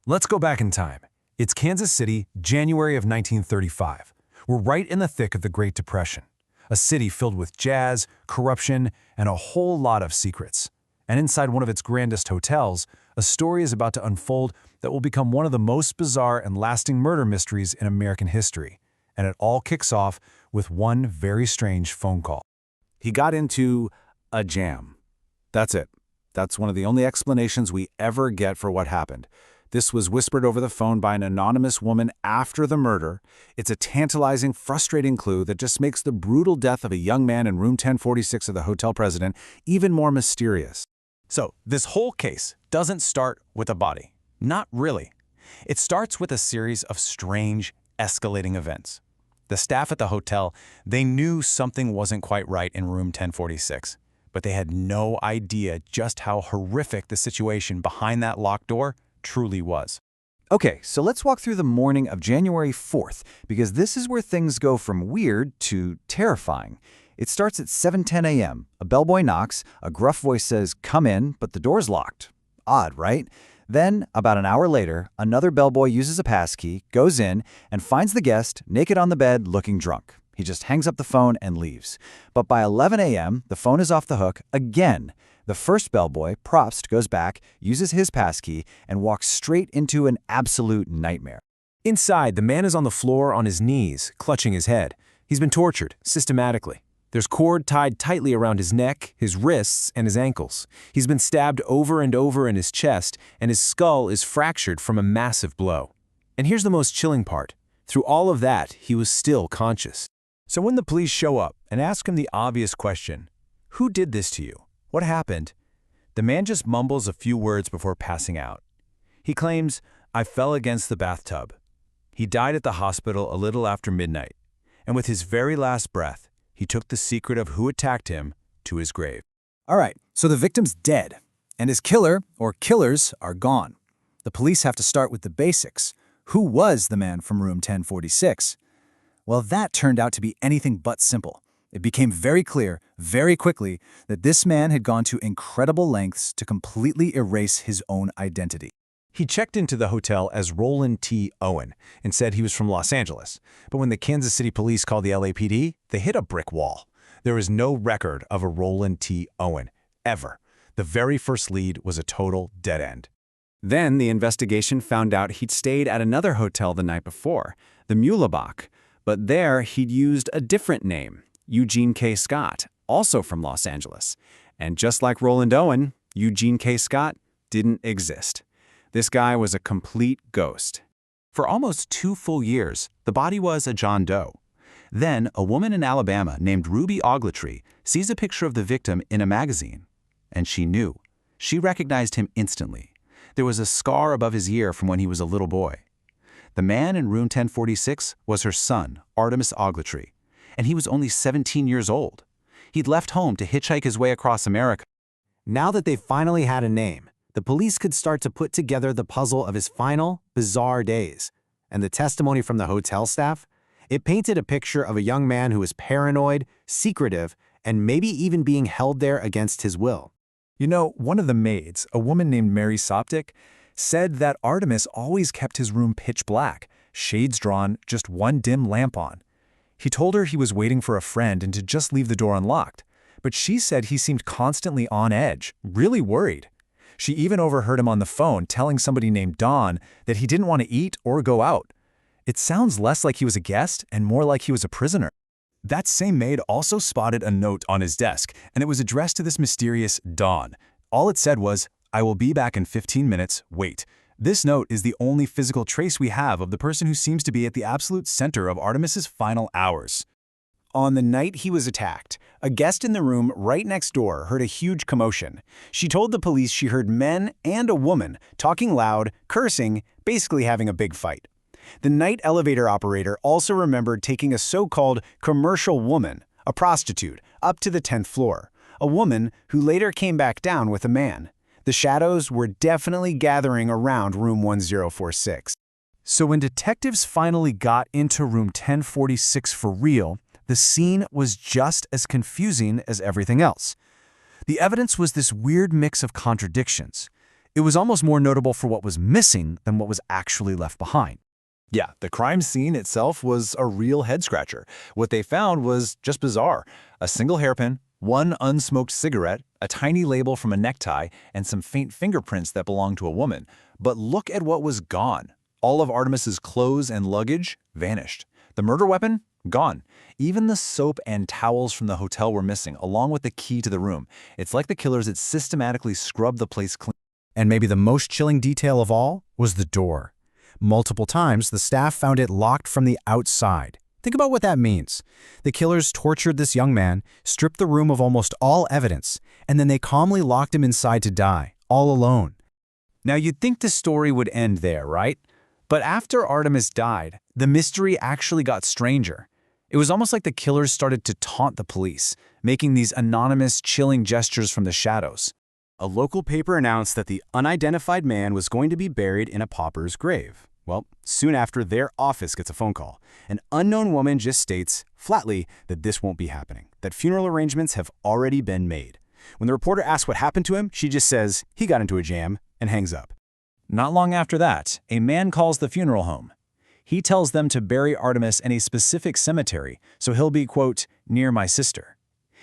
Let's go back in time. It's Kansas City, January of 1935. We're right in the thick of the Great Depression. A city filled with jazz, corruption, and a whole lot of secrets. And inside one of its grandest hotels, a story is about to unfold that will become one of the most bizarre and lasting murder mysteries in American history. And it all kicks off with one very strange phone call. He got into a jam. That's it. That's one of the only explanations we ever get for what happened. This was whispered over the phone by an anonymous woman after the murder. It's a tantalizing, frustrating clue that just makes the brutal death of a young man in room 1046 of the hotel president even more mysterious. So, this whole case doesn't start with a body. Not really. It starts with a series of strange, escalating events. The staff at the hotel, they knew something wasn't quite right in room 1046, but they had no idea just how horrific the situation behind that locked door truly was. Okay, so let's walk through the morning of January 4th, because this is where things go from weird to terrifying. It starts at 7:10 a.m. A bellboy knocks, a gruff voice says, "Come in," but the door's locked. Odd, right? Then, about an hour later, another bellboy uses a passkey, goes in, and finds the guest naked on the bed looking drunk. He just hangs up the phone and leaves. But by 11 a.m., the phone is off the hook again. The first bellboy, Probst, goes back, uses his passkey, and walks straight into an absolute nightmare. Inside, the man is on the floor on his knees, clutching his head. He's been tortured, systematically. There's cord tied tightly around his neck, his wrists, and his ankles. He's been stabbed over and over in his chest, and his skull is fractured from a massive blow. And here's the most chilling part. Through all of that, he was still conscious. So when the police show up and ask him the obvious question, "Who did this to you? What happened?" the man just mumbles a few words before passing out. He claims, "I fell against the bathtub." He died at the hospital a little after midnight, and with his very last breath, he took the secret of who attacked him to his grave. All right, so the victim's dead, and his killer, or killers, are gone. The police have to start with the basics. Who was the man from room 1046? Well, that turned out to be anything but simple. It became very clear, very quickly, that this man had gone to incredible lengths to completely erase his own identity. He checked into the hotel as Roland T. Owen and said he was from Los Angeles. But when the Kansas City police called the LAPD, they hit a brick wall. There is no record of a Roland T. Owen, ever. The very first lead was a total dead end. Then the investigation found out he'd stayed at another hotel the night before, the Muehlebach, but there he'd used a different name, Eugene K. Scott, also from Los Angeles. And just like Roland Owen, Eugene K. Scott didn't exist. This guy was a complete ghost. For almost 2 full years, the body was a John Doe. Then, a woman in Alabama named Ruby Ogletree sees a picture of the victim in a magazine. And she knew. She recognized him instantly. There was a scar above his ear from when he was a little boy. The man in room 1046 was her son, Artemis Ogletree, and he was only 17 years old. He'd left home to hitchhike his way across America. Now that they finally had a name, the police could start to put together the puzzle of his final, bizarre days. And the testimony from the hotel staff? It painted a picture of a young man who was paranoid, secretive, and maybe even being held there against his will. You know, one of the maids, a woman named Mary Soptic, said that Artemis always kept his room pitch black, shades drawn, just one dim lamp on. He told her he was waiting for a friend and to just leave the door unlocked, but she said he seemed constantly on edge, really worried. She even overheard him on the phone telling somebody named Don that he didn't want to eat or go out. It sounds less like he was a guest and more like he was a prisoner. That same maid also spotted a note on his desk, and it was addressed to this mysterious Don. All it said was, "I will be back in 15 minutes, wait." This note is the only physical trace we have of the person who seems to be at the absolute center of Artemis's final hours. On the night he was attacked, a guest in the room right next door heard a huge commotion. She told the police she heard men and a woman talking loud, cursing, basically having a big fight. The night elevator operator also remembered taking a so-called commercial woman, a prostitute, up to the 10th floor, a woman who later came back down with a man. The shadows were definitely gathering around room 1046. So when detectives finally got into room 1046 for real, the scene was just as confusing as everything else. The evidence was this weird mix of contradictions. It was almost more notable for what was missing than what was actually left behind. Yeah, the crime scene itself was a real head-scratcher. What they found was just bizarre. A single hairpin, one unsmoked cigarette, a tiny label from a necktie, and some faint fingerprints that belonged to a woman. But look at what was gone. All of Artemis's clothes and luggage vanished. The murder weapon? Gone. Even the soap and towels from the hotel were missing, along with the key to the room. It's like the killers had systematically scrubbed the place clean. And maybe the most chilling detail of all was the door. Multiple times, the staff found it locked from the outside. Think about what that means. The killers tortured this young man, stripped the room of almost all evidence, and then they calmly locked him inside to die, all alone. Now, you'd think the story would end there, right? But after Artemis died, the mystery actually got stranger. It was almost like the killers started to taunt the police, making these anonymous, chilling gestures from the shadows. A local paper announced that the unidentified man was going to be buried in a pauper's grave. Well, soon after, their office gets a phone call. An unknown woman just states, flatly, that this won't be happening, that funeral arrangements have already been made. When the reporter asks what happened to him, she just says, he got into a jam, and hangs up. Not long after that, a man calls the funeral home. He tells them to bury Artemis in a specific cemetery, so he'll be, quote, near my sister.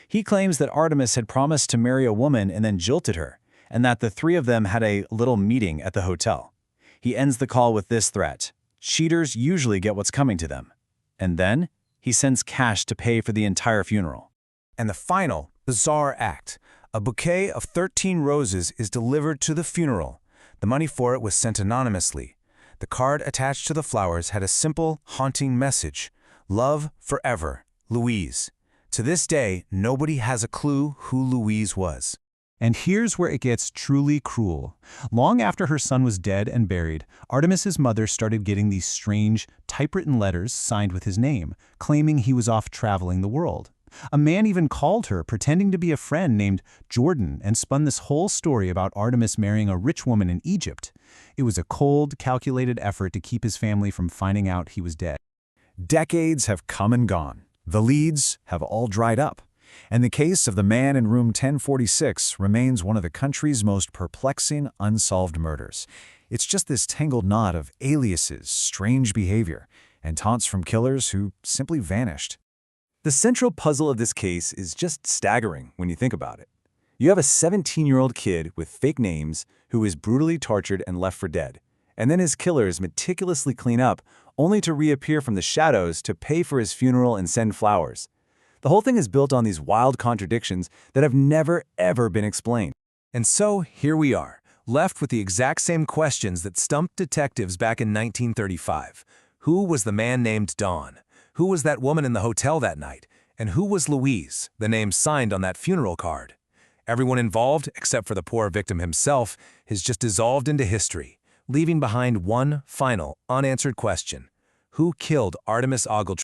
He claims that Artemis had promised to marry a woman and then jilted her, and that the three of them had a little meeting at the hotel. He ends the call with this threat: cheaters usually get what's coming to them. And then, he sends cash to pay for the entire funeral. And the final, bizarre act. A bouquet of 13 roses is delivered to the funeral. The money for it was sent anonymously. The card attached to the flowers had a simple, haunting message: love forever, Louise. To this day, nobody has a clue who Louise was. And here's where it gets truly cruel. Long after her son was dead and buried, Artemis's mother started getting these strange, typewritten letters signed with his name, claiming he was off traveling the world. A man even called her, pretending to be a friend named Jordan, and spun this whole story about Artemis marrying a rich woman in Egypt. It was a cold, calculated effort to keep his family from finding out he was dead. Decades have come and gone. The leads have all dried up. And the case of the man in room 1046 remains one of the country's most perplexing unsolved murders. It's just this tangled knot of aliases, strange behavior, and taunts from killers who simply vanished. The central puzzle of this case is just staggering when you think about it. You have a 17-year-old kid with fake names who is brutally tortured and left for dead, and then his killers meticulously clean up, only to reappear from the shadows to pay for his funeral and send flowers. The whole thing is built on these wild contradictions that have never, ever been explained. And so, here we are, left with the exact same questions that stumped detectives back in 1935. Who was the man named Don? Who was that woman in the hotel that night? And who was Louise, the name signed on that funeral card? Everyone involved, except for the poor victim himself, has just dissolved into history, leaving behind one final, unanswered question: who killed Artemis Ogletree?